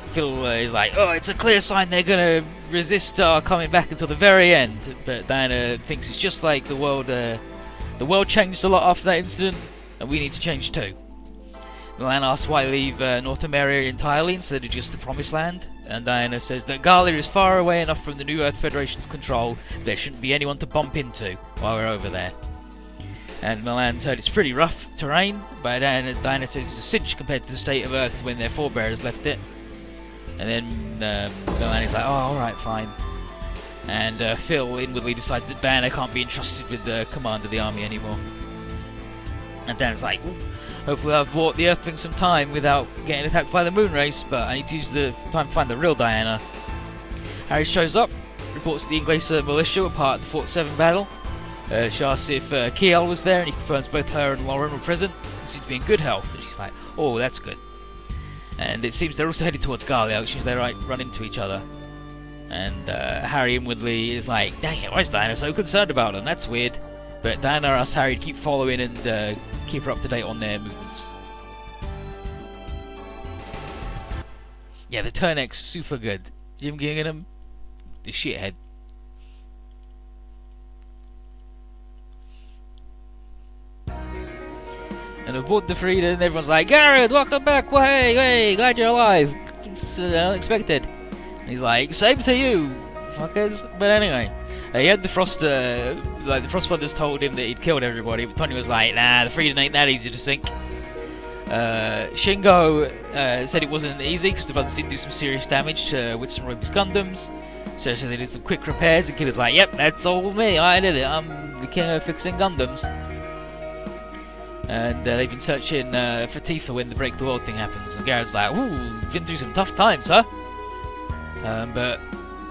Phil is like, oh, it's a clear sign they're gonna resist our coming back until the very end. But Diana thinks it's just like the world changed a lot after that incident, and we need to change too. Milan asks why leave North America entirely instead of just the Promised Land, and Diana says that Galia is far away enough from the New Earth Federation's control there shouldn't be anyone to bump into while we're over there. And Milan's heard it's pretty rough terrain, but Diana says it's a cinch compared to the state of Earth when their forebears left it. And then Milan is like, oh, alright, fine. And Phil inwardly decides that Diana can't be entrusted with the command of the army anymore. And Diana's like, hopefully I've bought the Earthlings some time without getting attacked by the moon race, but I need to use the time to find the real Diana. Harry shows up, reports that the English militia were part of the Fort 7 battle. She asks if Kiel was there, and he confirms both her and Lauren were present and seem to be in good health. And she's like, oh, that's good. And it seems they're also headed towards Galia, which means they run into each other. And Harry inwardly is like, dang it, why is Diana so concerned about them? That's weird. But Diana asks Harry to keep following and keep her up to date on their movements. Yeah, the Turnek's super good. Jim Gillingham, the shithead. And aboard the Freedom, everyone's like, Garrett, welcome back, hey, glad you're alive. It's unexpected. And he's like, same to you, fuckers. But anyway, he had the Frost, the Frost Brothers told him that he'd killed everybody, but Tony was like, nah, the Freedom ain't that easy to sink. Shingo said it wasn't easy because the brothers did do some serious damage with some Ruby's Gundams. So they did some quick repairs, and Killer's like, yep, that's all me, I did it, I'm the king of fixing Gundams. And they've been searching for Tifa when the Break the World thing happens, and Garrett's like, ooh, been through some tough times, huh? But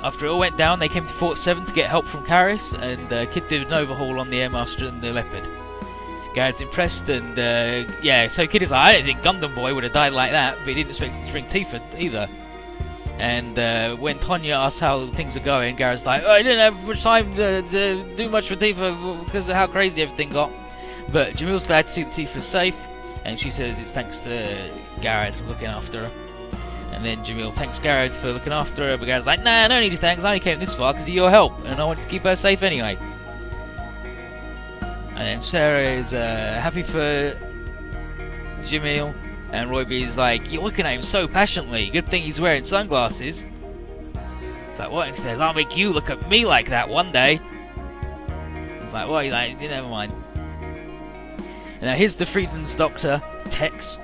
after it all went down, they came to Fort 7 to get help from Karis, and Kid did an overhaul on the Airmaster and the Leopard. Garrett's impressed, and yeah, so Kid is like, I don't think Gundam Boy would have died like that, but he didn't expect to bring Tifa either. And when Tonya asks how things are going, Garrett's like, I didn't have much time to do much for Tifa because of how crazy everything got. But Jamil's glad to see that Tifa's safe, and she says it's thanks to Garrett for looking after her. And then Jamil thanks Garrett for looking after her, but Garrett's like, nah, no need to thanks, I only came this far because of your help, and I wanted to keep her safe anyway. And then Sarah is happy for Jamil, and Roy B is like, you're looking at him so passionately, good thing he's wearing sunglasses. It's like, what? And he says, I'll make you look at me like that one day. It's like, what? He's like, never mind. Now here's the Freedom's doctor, Tex,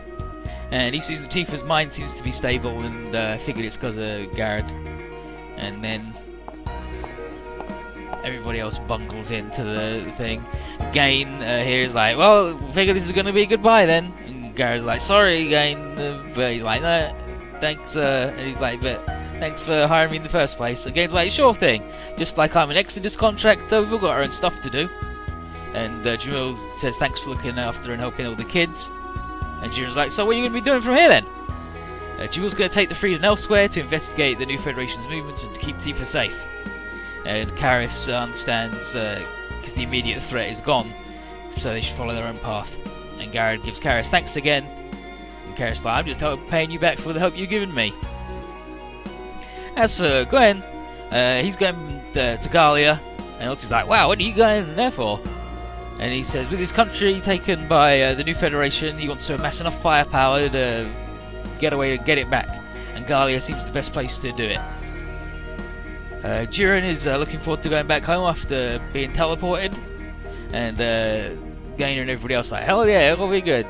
and he sees that Tifa's mind seems to be stable, and figured it's because of Garrett. And then everybody else bungles into the thing. Gain here is like, well, figure this is going to be goodbye then. And Garrett's like, sorry, Gain, but he's like, no, thanks, and he's like, but thanks for hiring me in the first place. And Gain's like, sure thing, just like I'm an Exodus contractor, we've all got our own stuff to do. And Jamil says thanks for looking after and helping all the kids. And Jiren's like, so what are you going to be doing from here then? Jamil's going to take the Freedom elsewhere to investigate the new Federation's movements and to keep Tifa safe. And Karis understands because the immediate threat is gone, so they should follow their own path. And Garrett gives Karis thanks again. And Karis like, I'm just paying you back for the help you've given me. As for Gwen, he's going to Galia. And Elsie's like, wow, what are you going there for? And he says, with his country taken by the new Federation, he wants to amass enough firepower to get away and get it back. And Galia seems the best place to do it. Jiren is looking forward to going back home after being teleported. And Gainer and everybody else like, hell yeah, it'll be good.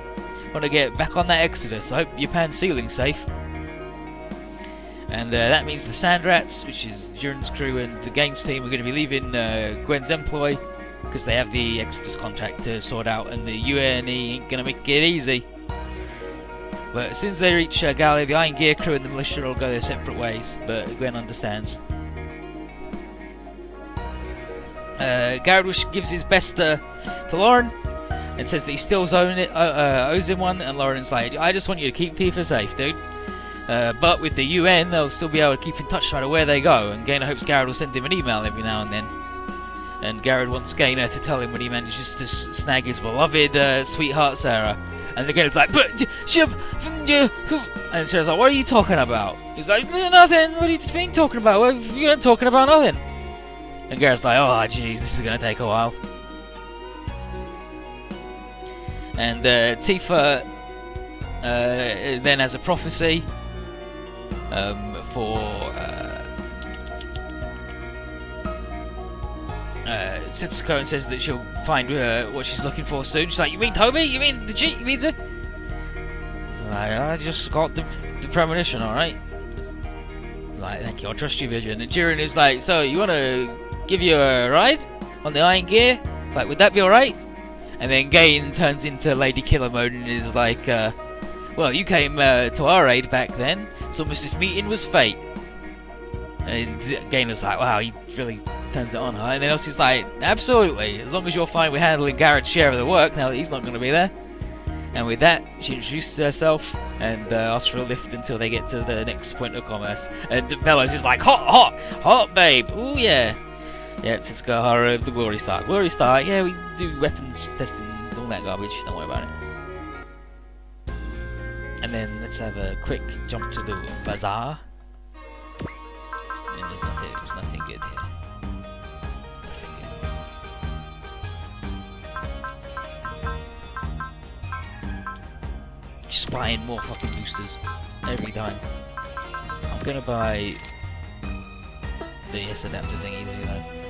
Want to get back on that Exodus. I hope Japan's ceiling's safe. And that means the Sand Rats, which is Jiren's crew and the Gaines team, are going to be leaving Gwen's employ, because they have the Exodus contract to sort out, and the UNE ain't gonna make it easy. But as soon as they reach Galia, the Iron Gear crew and the militia will go their separate ways, but Gwen understands. Garrett gives his best to Lauren, and says that he still owes him one, and Lauren's like, I just want you to keep Tifa safe, dude. But with the UN, they'll still be able to keep in touch no matter where they go, and Gainer hopes Garrett will send him an email every now and then. And Garrett wants Gaynor to tell him when he manages to snag his beloved sweetheart Sarah. And the Gaynor's like, but and Sarah's like, what are you talking about? He's like, nothing. What are you talking about? Well, you're not talking about nothing. And Garrett's like, oh jeez, this is gonna take a while. And Tifa then has a prophecy for Setsuko, and says that she'll find what she's looking for soon. She's like, you mean Toby? You mean the G? You mean the... He's like, I just got the premonition, alright? Like, thank you, I'll trust your vision. And Jiren is like, so, you want to give you a ride on the Iron Gear? Like, would that be alright? And then Gain turns into Lady Killer mode and is like, well, you came to our aid back then, so almost if meeting was fate. And Gainer's like, wow, he really turns it on, huh? And then Elsie's like, absolutely, as long as you're fine with handling Garrett's share of the work now that he's not going to be there. And with that, she introduces herself and asks for a lift until they get to the next point of commerce. And Bellows is like, hot, babe, ooh yeah. Yeah, it's Scar, the Glory Star. Glory Star, yeah, we do weapons testing, all that garbage, don't worry about it. And then let's have a quick jump to the bazaar. And there's nothing good here. Just buying more fucking boosters every time. I'm gonna buy the S adapter thingy, you know.